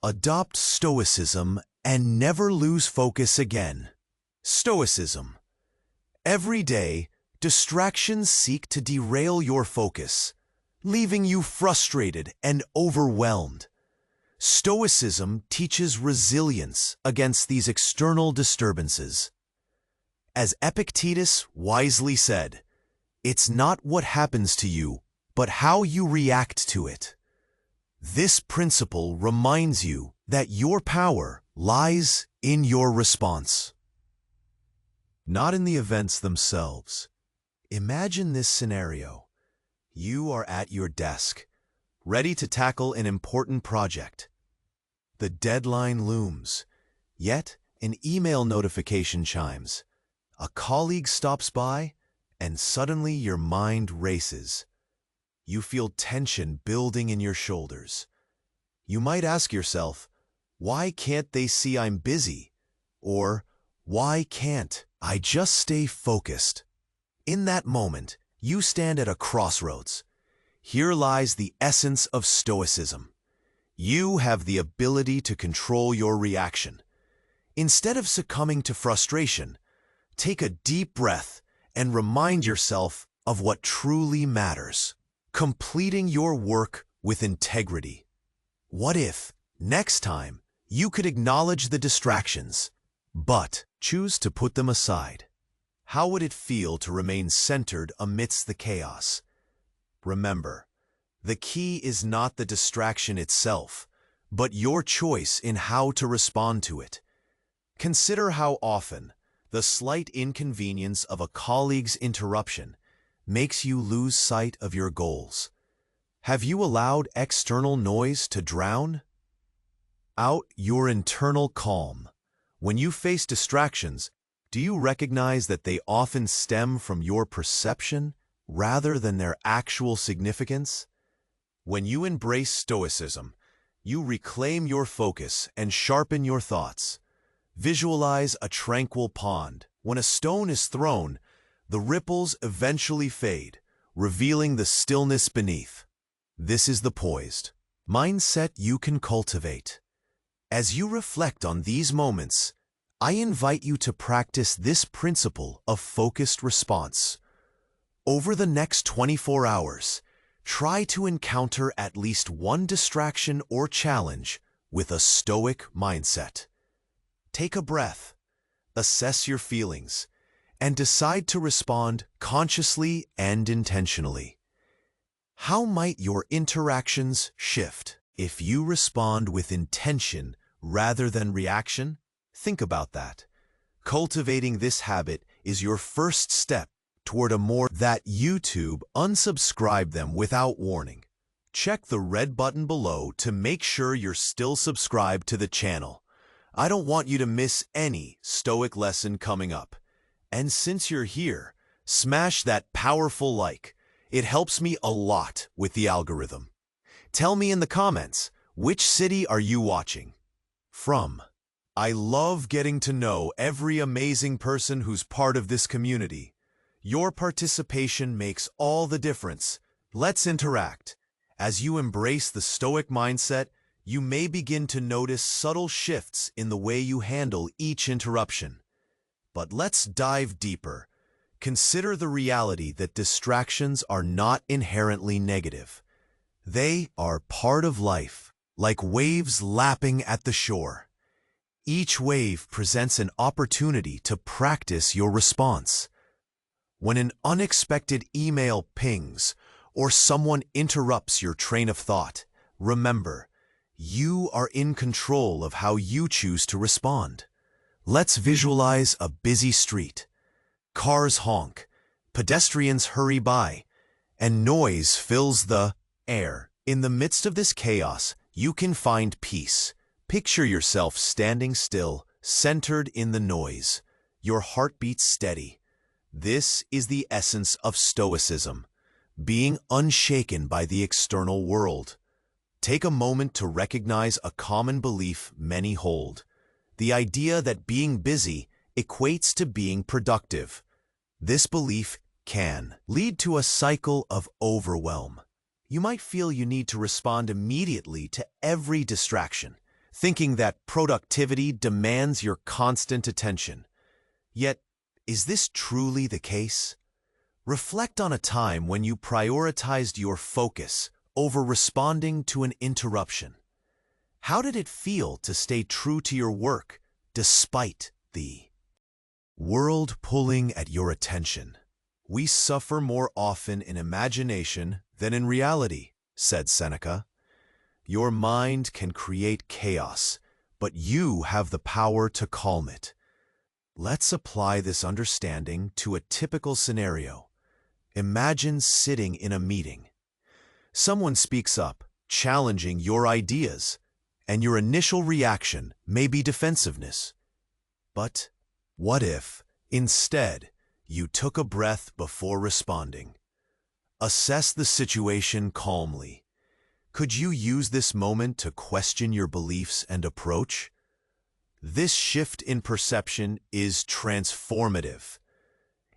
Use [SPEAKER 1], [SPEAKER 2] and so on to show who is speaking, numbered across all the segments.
[SPEAKER 1] Adopt Stoicism and never lose focus again. Stoicism. Every day, distractions seek to derail your focus, leaving you frustrated and overwhelmed. Stoicism teaches resilience against these external disturbances. As Epictetus wisely said, "It's not what happens to you, but how you react to it." This principle reminds you that your power lies in your response, not in the events themselves. Imagine this scenario. You are at your desk, ready to tackle an important project. The deadline looms, yet an email notification chimes. A colleague stops by, and suddenly your mind races. You feel tension building in your shoulders. You might ask yourself, why can't they see I'm busy? Or, why can't I just stay focused? In that moment, you stand at a crossroads. Here lies the essence of Stoicism. You have the ability to control your reaction. Instead of succumbing to frustration, take a deep breath and remind yourself of what truly matters. Completing your work with integrity. What if, next time, you could acknowledge the distractions, but choose to put them aside? How would it feel to remain centered amidst the chaos? Remember, the key is not the distraction itself, but your choice in how to respond to it. Consider how often the slight inconvenience of a colleague's interruption makes you lose sight of your goals. Have you allowed external noise to drown out your internal calm? When you face distractions, do you recognize that they often stem from your perception rather than their actual significance? When you embrace Stoicism, you reclaim your focus and sharpen your thoughts. Visualize a tranquil pond. When a stone is thrown, the ripples eventually fade, revealing the stillness beneath. This is the poised mindset you can cultivate. As you reflect on these moments, I invite you to practice this principle of focused response. Over the next 24 hours, try to encounter at least one distraction or challenge with a stoic mindset. Take a breath, assess your feelings, and decide to respond consciously and intentionally. How might your interactions shift if you respond with intention rather than reaction? Think about that. Cultivating this habit is your first step toward a more that YouTube unsubscribe them without warning. Check the red button below to make sure you're still subscribed to the channel. I don't want you to miss any Stoic lesson coming up. And since you're here, smash that powerful like. It helps me a lot with the algorithm. Tell me in the comments, which city are you watching from? I love getting to know every amazing person who's part of this community. Your participation makes all the difference. Let's interact. As you embrace the Stoic mindset, you may begin to notice subtle shifts in the way you handle each interruption. But let's dive deeper. Consider the reality that distractions are not inherently negative. They are part of life, like waves lapping at the shore. Each wave presents an opportunity to practice your response. When an unexpected email pings or someone interrupts your train of thought, remember, you are in control of how you choose to respond. Let's visualize a busy street. Cars honk, pedestrians hurry by, and noise fills the air. In the midst of this chaos, you can find peace. Picture yourself standing still, centered in the noise, your heartbeat steady. This is the essence of Stoicism, being unshaken by the external world. Take a moment to recognize a common belief many hold: the idea that being busy equates to being productive. This belief can lead to a cycle of overwhelm. You might feel you need to respond immediately to every distraction, thinking that productivity demands your constant attention. Yet, is this truly the case? Reflect on a time when you prioritized your focus over responding to an interruption. How did it feel to stay true to your work despite the world pulling at your attention? We suffer more often in imagination than in reality, said Seneca. Your mind can create chaos, but you have the power to calm it. Let's apply this understanding to a typical scenario. Imagine sitting in a meeting. Someone speaks up, challenging your ideas, and your initial reaction may be defensiveness. But what if, instead, you took a breath before responding? Assess the situation calmly. Could you use this moment to question your beliefs and approach? This shift in perception is transformative.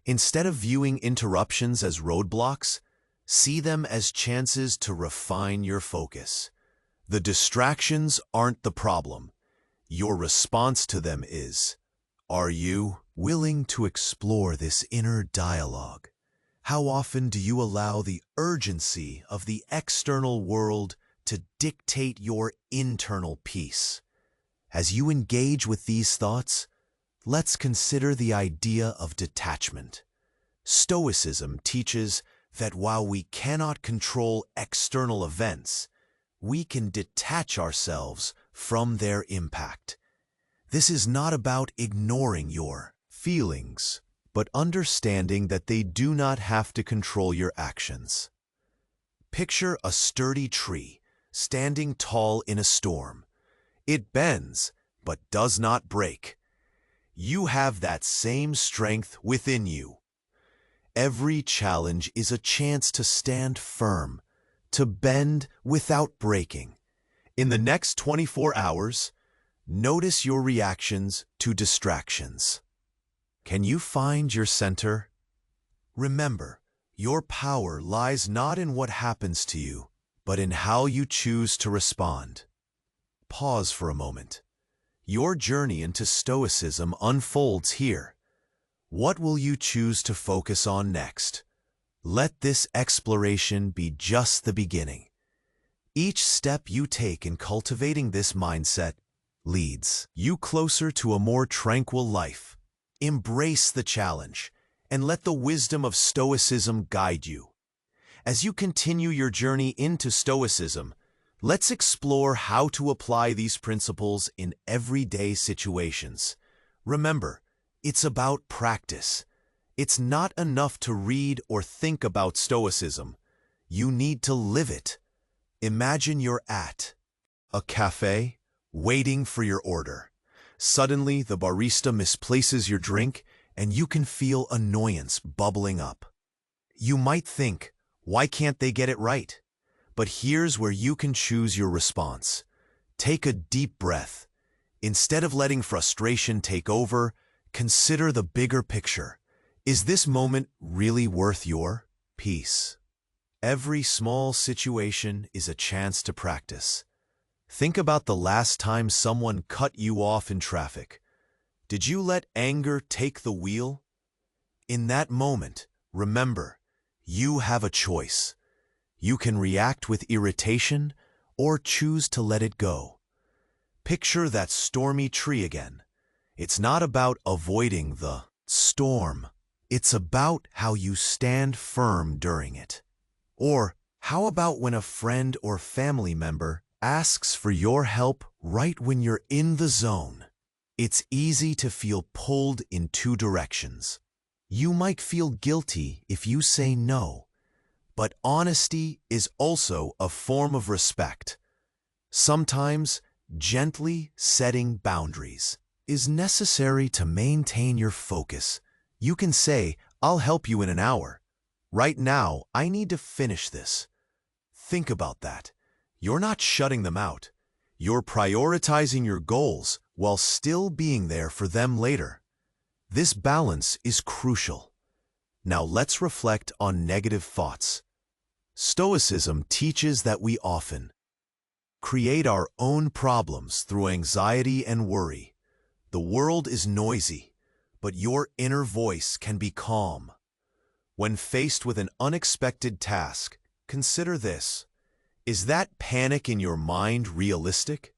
[SPEAKER 1] Instead of viewing interruptions as roadblocks, see them as chances to refine your focus. The distractions aren't the problem. Your response to them is. Are you willing to explore this inner dialogue? How often do you allow the urgency of the external world to dictate your internal peace? As you engage with these thoughts, let's consider the idea of detachment. Stoicism teaches that while we cannot control external events, we can detach ourselves from their impact. This is not about ignoring your feelings, but understanding that they do not have to control your actions. Picture a sturdy tree standing tall in a storm. It bends, but does not break. You have that same strength within you. Every challenge is a chance to stand firm, to bend without breaking. In the next 24 hours, notice your reactions to distractions. Can you find your center? Remember, your power lies not in what happens to you, but in how you choose to respond. Pause for a moment. Your journey into Stoicism unfolds here. What will you choose to focus on next? Let this exploration be just the beginning. Each step you take in cultivating this mindset leads you closer to a more tranquil life. Embrace the challenge and let the wisdom of Stoicism guide you. As you continue your journey into Stoicism, let's explore how to apply these principles in everyday situations. Remember, it's about practice. It's not enough to read or think about Stoicism. You need to live it. Imagine you're at a cafe, waiting for your order. Suddenly, the barista misplaces your drink, and you can feel annoyance bubbling up. You might think, why can't they get it right? But here's where you can choose your response. Take a deep breath. Instead of letting frustration take over, consider the bigger picture. Is this moment really worth your peace? Every small situation is a chance to practice. Think about the last time someone cut you off in traffic. Did you let anger take the wheel? In that moment, remember, you have a choice. You can react with irritation or choose to let it go. Picture that stormy tree again. It's not about avoiding the storm. It's about how you stand firm during it. Or how about when a friend or family member asks for your help right when you're in the zone? It's easy to feel pulled in two directions. You might feel guilty if you say no, but honesty is also a form of respect. Sometimes, gently setting boundaries is necessary to maintain your focus. You can say, I'll help you in an hour. Right now, I need to finish this. Think about that. You're not shutting them out. You're prioritizing your goals while still being there for them later. This balance is crucial. Now let's reflect on negative thoughts. Stoicism teaches that we often create our own problems through anxiety and worry. The world is noisy, but your inner voice can be calm. When faced with an unexpected task, consider this. Is that panic in your mind realistic?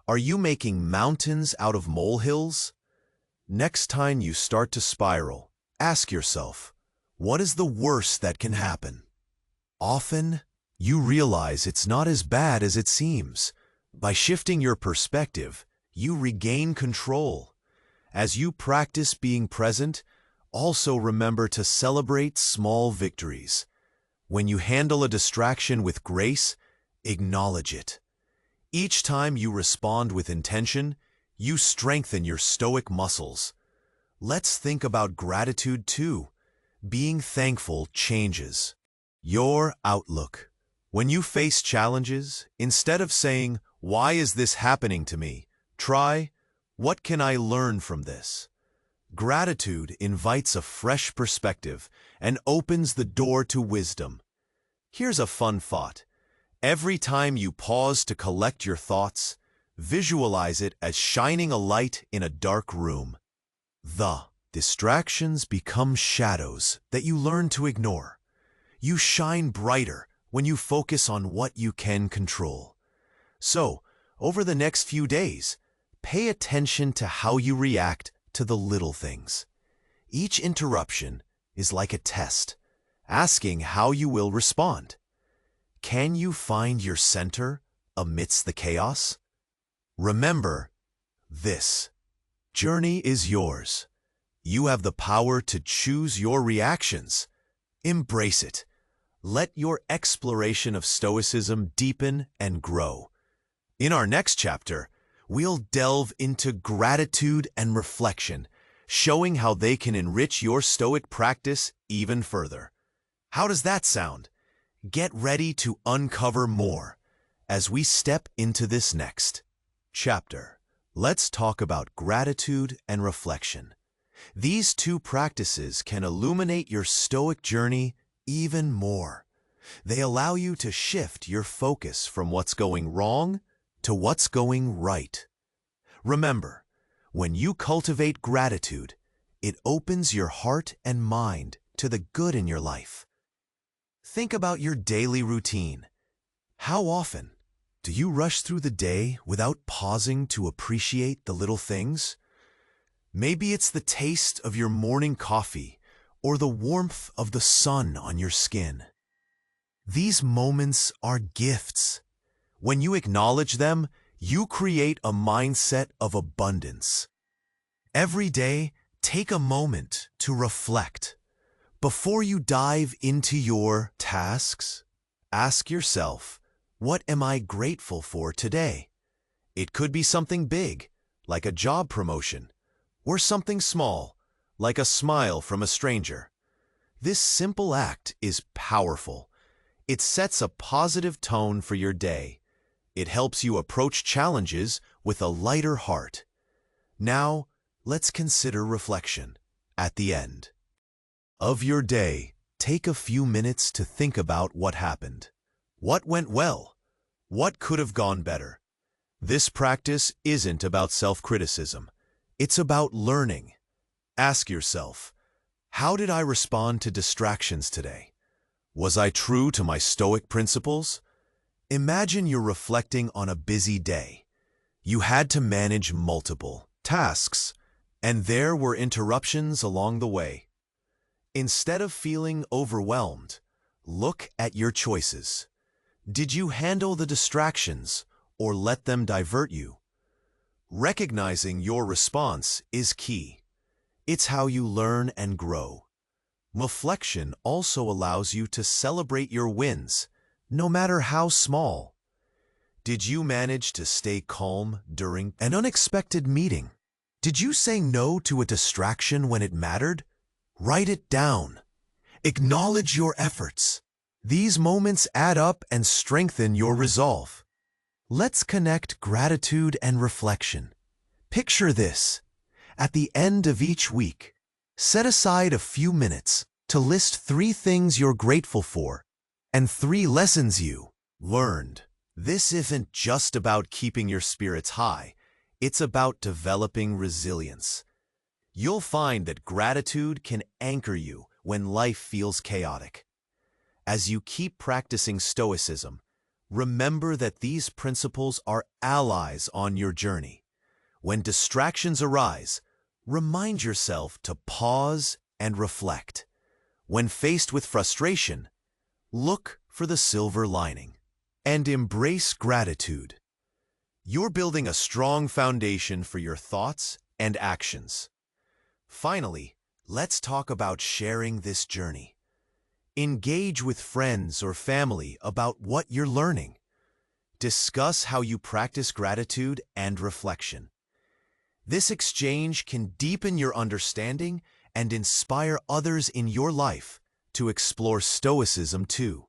[SPEAKER 1] Are you making mountains out of molehills? Next time you start to spiral, ask yourself, what is the worst that can happen? Often, you realize it's not as bad as it seems. By shifting your perspective, you regain control. As you practice being present, also remember to celebrate small victories. When you handle a distraction with grace, acknowledge it. Each time you respond with intention, you strengthen your stoic muscles. Let's think about gratitude too. Being thankful changes your outlook. When you face challenges, instead of saying, "Why is this happening to me?" try, "What can I learn from this?" Gratitude invites a fresh perspective and opens the door to wisdom. Here's a fun thought. Every time you pause to collect your thoughts, visualize it as shining a light in a dark room. The distractions become shadows that you learn to ignore. You shine brighter when you focus on what you can control. So, over the next few days, pay attention to how you react to the little things. Each interruption is like a test, asking how you will respond. Can you find your center amidst the chaos? Remember, this journey is yours. You have the power to choose your reactions. Embrace it. Let your exploration of Stoicism deepen and grow. In our next chapter, we'll delve into gratitude and reflection, showing how they can enrich your Stoic practice even further. How does that sound? Get ready to uncover more as we step into this next chapter. Let's talk about gratitude and reflection. These two practices can illuminate your Stoic journey even more. They allow you to shift your focus from what's going wrong to what's going right. Remember, when you cultivate gratitude, it opens your heart and mind to the good in your life. Think about your daily routine. How often do you rush through the day without pausing to appreciate the little things? Maybe it's the taste of your morning coffee or the warmth of the sun on your skin. These moments are gifts. When you acknowledge them, you create a mindset of abundance. Every day, take a moment to reflect. Before you dive into your tasks, ask yourself, what am I grateful for today? It could be something big, like a job promotion, or something small, like a smile from a stranger. This simple act is powerful. It sets a positive tone for your day. It helps you approach challenges with a lighter heart. Now, let's consider reflection. At the end of your day, take a few minutes to think about what happened. What went well? What could have gone better? This practice isn't about self-criticism. It's about learning. Ask yourself, how did I respond to distractions today? Was I true to my Stoic principles? Imagine you're reflecting on a busy day. You had to manage multiple tasks, and there were interruptions along the way. Instead of feeling overwhelmed, look at your choices. Did you handle the distractions or let them divert you? Recognizing your response is key. It's how you learn and grow. Reflection also allows you to celebrate your wins, no matter how small. Did you manage to stay calm during an unexpected meeting? Did you say no to a distraction when it mattered? Write it down. Acknowledge your efforts. These moments add up and strengthen your resolve. Let's connect gratitude and reflection. Picture this. At the end of each week, set aside a few minutes to list 3 things you're grateful for and 3 lessons you learned. This isn't just about keeping your spirits high, it's about developing resilience. You'll find that gratitude can anchor you when life feels chaotic. As you keep practicing Stoicism, remember that these principles are allies on your journey. When distractions arise, remind yourself to pause and reflect. When faced with frustration, look for the silver lining and embrace gratitude. You're building a strong foundation for your thoughts and actions. Finally, let's talk about sharing this journey. Engage with friends or family about what you're learning. Discuss how you practice gratitude and reflection. This exchange can deepen your understanding and inspire others in your life to explore Stoicism too.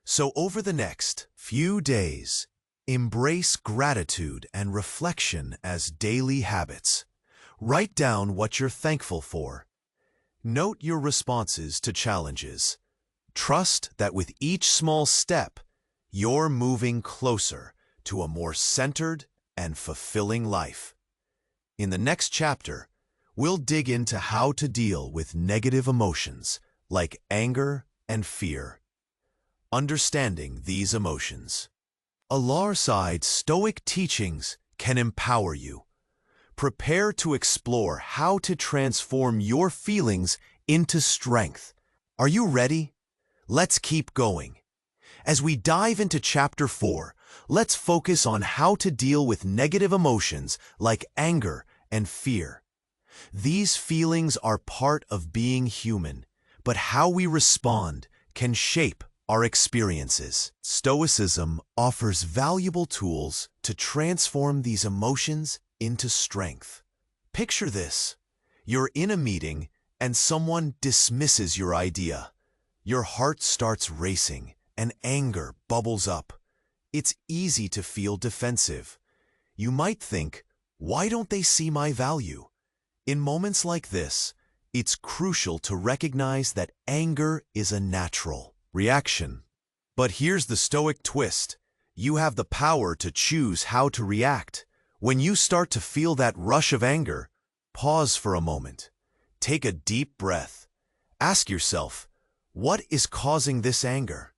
[SPEAKER 1] So over the next few days, embrace gratitude and reflection as daily habits. Write down what you're thankful for. Note your responses to challenges. Trust that with each small step, you're moving closer to a more centered and fulfilling life. In the next chapter, we'll dig into how to deal with negative emotions like anger and fear. Understanding these emotions. Alongside Stoic teachings can empower you. Prepare to explore how to transform your feelings into strength. Are you ready? Let's keep going. As we dive into Chapter 4, let's focus on how to deal with negative emotions like anger and fear. These feelings are part of being human, but how we respond can shape our experiences. Stoicism offers valuable tools to transform these emotions into strength. Picture this. You're in a meeting and someone dismisses your idea. Your heart starts racing and anger bubbles up. It's easy to feel defensive. You might think, why don't they see my value? In moments like this, it's crucial to recognize that anger is a natural reaction. But here's the Stoic twist. You have the power to choose how to react. When you start to feel that rush of anger, pause for a moment. Take a deep breath. Ask yourself, what is causing this anger?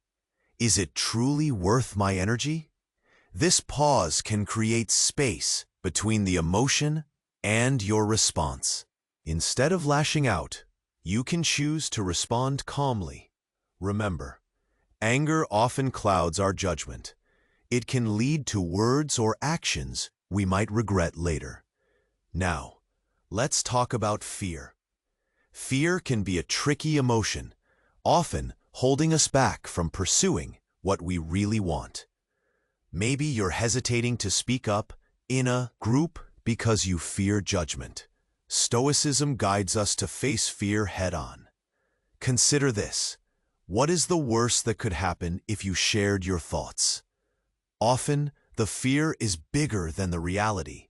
[SPEAKER 1] Is it truly worth my energy? This pause can create space between the emotion and your response. Instead of lashing out, you can choose to respond calmly. Remember, anger often clouds our judgment. It can lead to words or actions we might regret later. Now, let's talk about fear. Fear can be a tricky emotion, often holding us back from pursuing what we really want. Maybe you're hesitating to speak up in a group because you fear judgment. Stoicism guides us to face fear head-on. Consider this. What is the worst that could happen if you shared your thoughts? Often, the fear is bigger than the reality.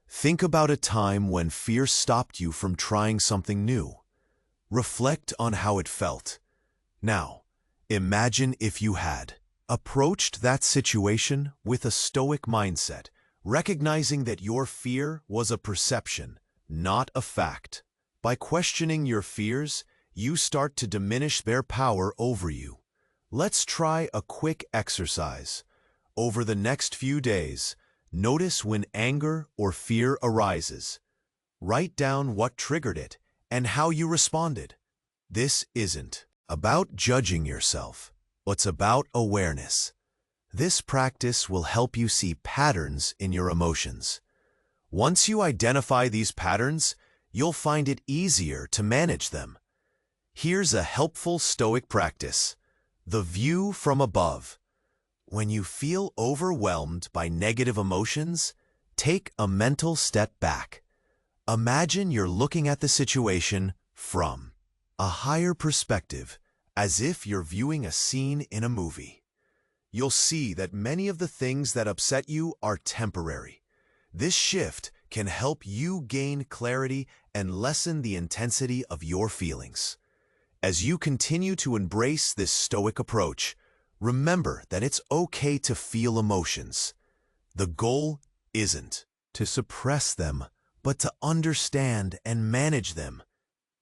[SPEAKER 1] Think about a time when fear stopped you from trying something new. Reflect on how it felt. Now, imagine if you had approached that situation with a Stoic mindset, recognizing that your fear was a perception, not a fact. By questioning your fears, you start to diminish their power over you. Let's try a quick exercise. Over the next few days, notice when anger or fear arises. Write down what triggered it and how you responded. This isn't about judging yourself. It's about awareness. This practice will help you see patterns in your emotions. Once you identify these patterns, you'll find it easier to manage them. Here's a helpful Stoic practice: the view from above. When you feel overwhelmed by negative emotions, take a mental step back. Imagine you're looking at the situation from a higher perspective, as if you're viewing a scene in a movie. You'll see that many of the things that upset you are temporary. This shift can help you gain clarity and lessen the intensity of your feelings. As you continue to embrace this Stoic approach, Remember that it's okay to feel emotions. The goal isn't to suppress them, but to understand and manage them.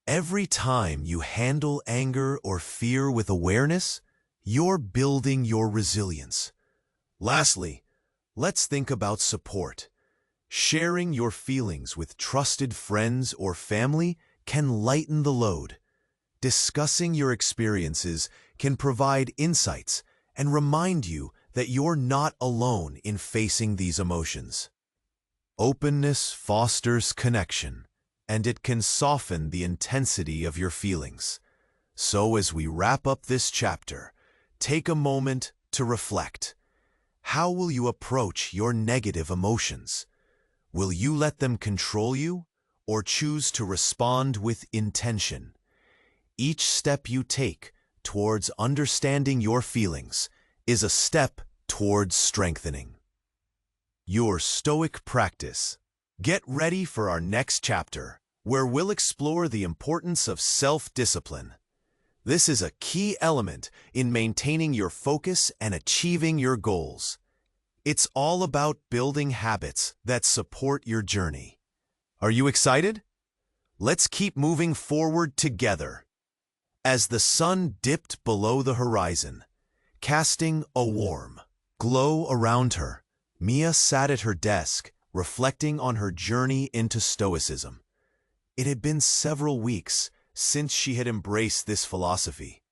[SPEAKER 1] Every time you handle anger or fear with awareness, you're building your resilience. Lastly, let's think about support. Sharing your feelings with trusted friends or family can lighten the load. Discussing your experiences can provide insights and remind you that you're not alone in facing these emotions. Openness fosters connection, and it can soften the intensity of your feelings. So as we wrap up this chapter, take a moment to reflect. How will you approach your negative emotions? Will you let them control you, or choose to respond with intention? Each step you take towards understanding your feelings is a step towards strengthening your Stoic practice. Get ready for our next chapter, where we'll explore the importance of self-discipline. This is a key element in maintaining your focus and achieving your goals. It's all about building habits that support your journey. Are you excited? Let's keep moving forward together. As the sun dipped below the horizon, casting a warm glow around her, Mia sat at her desk, reflecting on her journey into Stoicism. It had been several weeks since she had embraced this philosophy,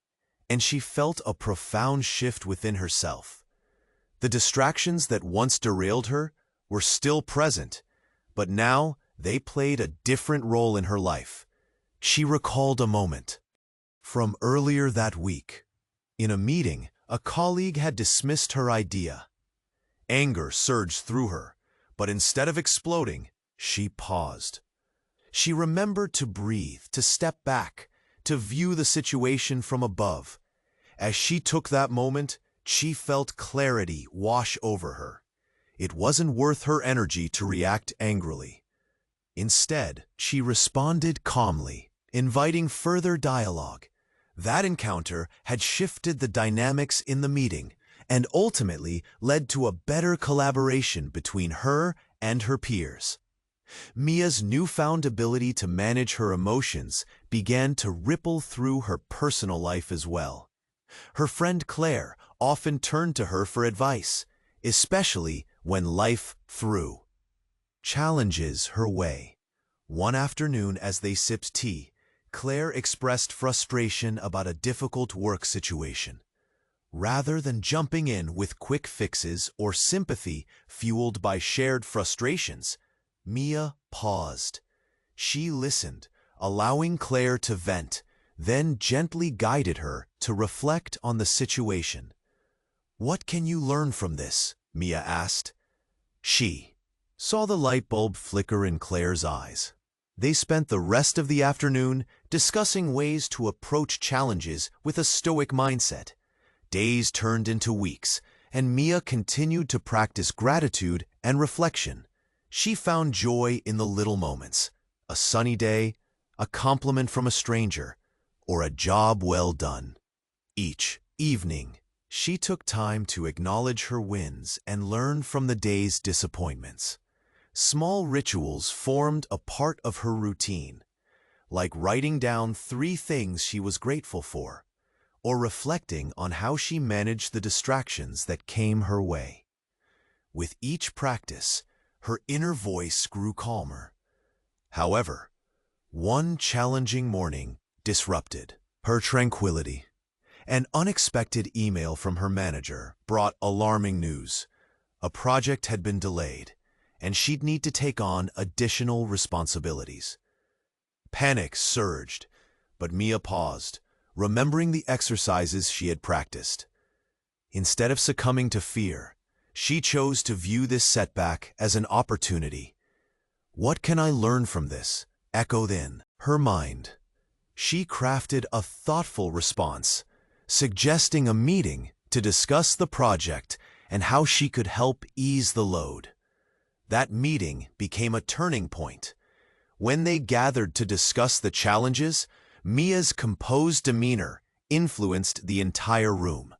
[SPEAKER 1] and she felt a profound shift within herself. The distractions that once derailed her were still present, but now they played a different role in her life. She recalled a moment from earlier that week. In a meeting, a colleague had dismissed her idea. Anger surged through her, but instead of exploding, she paused. She remembered to breathe, to step back, to view the situation from above. As she took that moment, she felt clarity wash over her. It wasn't worth her energy to react angrily. Instead, she responded calmly, inviting further dialogue. That encounter had shifted the dynamics in the meeting and ultimately led to a better collaboration between her and her peers. Mia's newfound ability to manage her emotions began to ripple through her personal life as well. Her friend Claire often turned to her for advice, especially when life threw challenges her way. One afternoon, as they sipped tea, Claire expressed frustration about a difficult work situation. Rather than jumping in with quick fixes or sympathy fueled by shared frustrations, Mia paused. She listened, allowing Claire to vent, then gently guided her to reflect on the situation. "What can you learn from this?" Mia asked. She saw the light bulb flicker in Claire's eyes. They spent the rest of the afternoon discussing ways to approach challenges with a stoic mindset. Days turned into weeks, and Mia continued to practice gratitude and reflection. She found joy in the little moments: a sunny day, a compliment from a stranger, or a job well done. Each evening, she took time to acknowledge her wins and learn from the day's disappointments. Small rituals formed a part of her routine, like writing down 3 things she was grateful for, or reflecting on how she managed the distractions that came her way. With each practice, her inner voice grew calmer. However, one challenging morning disrupted her tranquility. An unexpected email from her manager brought alarming news. A project had been delayed, and she'd need to take on additional responsibilities. Panic surged, but Mia paused, remembering the exercises she had practiced. Instead of succumbing to fear, she chose to view this setback as an opportunity. "What can I learn from this?" echoed in her mind. She crafted a thoughtful response, suggesting a meeting to discuss the project and how she could help ease the load. That meeting became a turning point. When they gathered to discuss the challenges, Mia's composed demeanor influenced the entire room.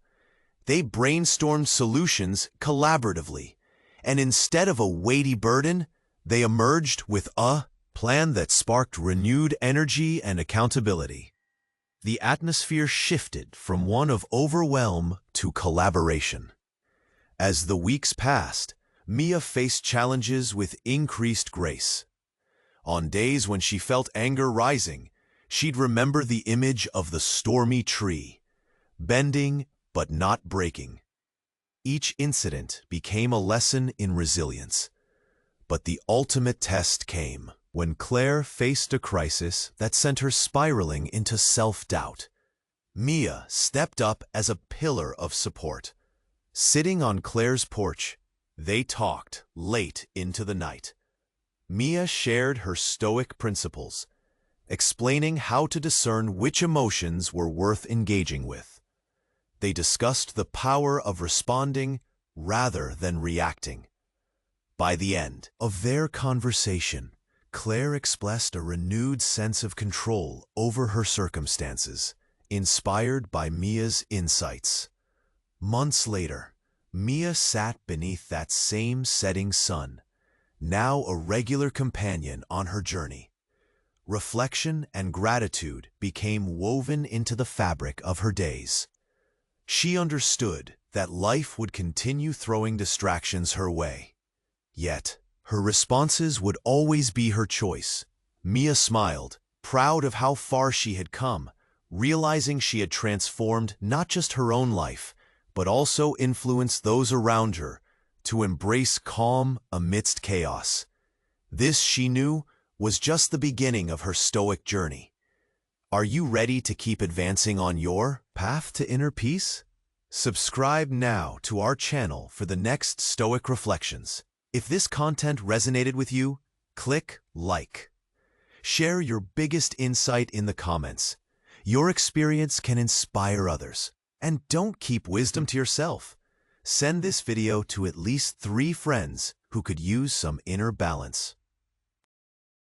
[SPEAKER 1] They brainstormed solutions collaboratively, and instead of a weighty burden, they emerged with a plan that sparked renewed energy and accountability. The atmosphere shifted from one of overwhelm to collaboration. As the weeks passed, Mia faced challenges with increased grace. On days when she felt anger rising, she'd remember the image of the stormy tree, bending but not breaking. Each incident became a lesson in resilience. But the ultimate test came when Claire faced a crisis that sent her spiraling into self-doubt. Mia stepped up as a pillar of support. Sitting on Claire's porch, they talked late into the night. Mia shared her Stoic principles, explaining how to discern which emotions were worth engaging with. They discussed the power of responding rather than reacting. By the end of their conversation, Claire expressed a renewed sense of control over her circumstances, inspired by Mia's insights. Months later, Mia sat beneath that same setting sun, now a regular companion on her journey. Reflection and gratitude became woven into the fabric of her days. She understood that life would continue throwing distractions her way. Yet, her responses would always be her choice. Mia smiled, proud of how far she had come, realizing she had transformed not just her own life, but also influenced those around her to embrace calm amidst chaos. This, she knew, was just the beginning of her Stoic journey. Are you ready to keep advancing on your path to inner peace? Subscribe now to our channel for the next Stoic reflections. If this content resonated with you, click like. Share your biggest insight in the comments. Your experience can inspire others. And don't keep wisdom to yourself. Send this video to at least 3 friends who could use some inner balance.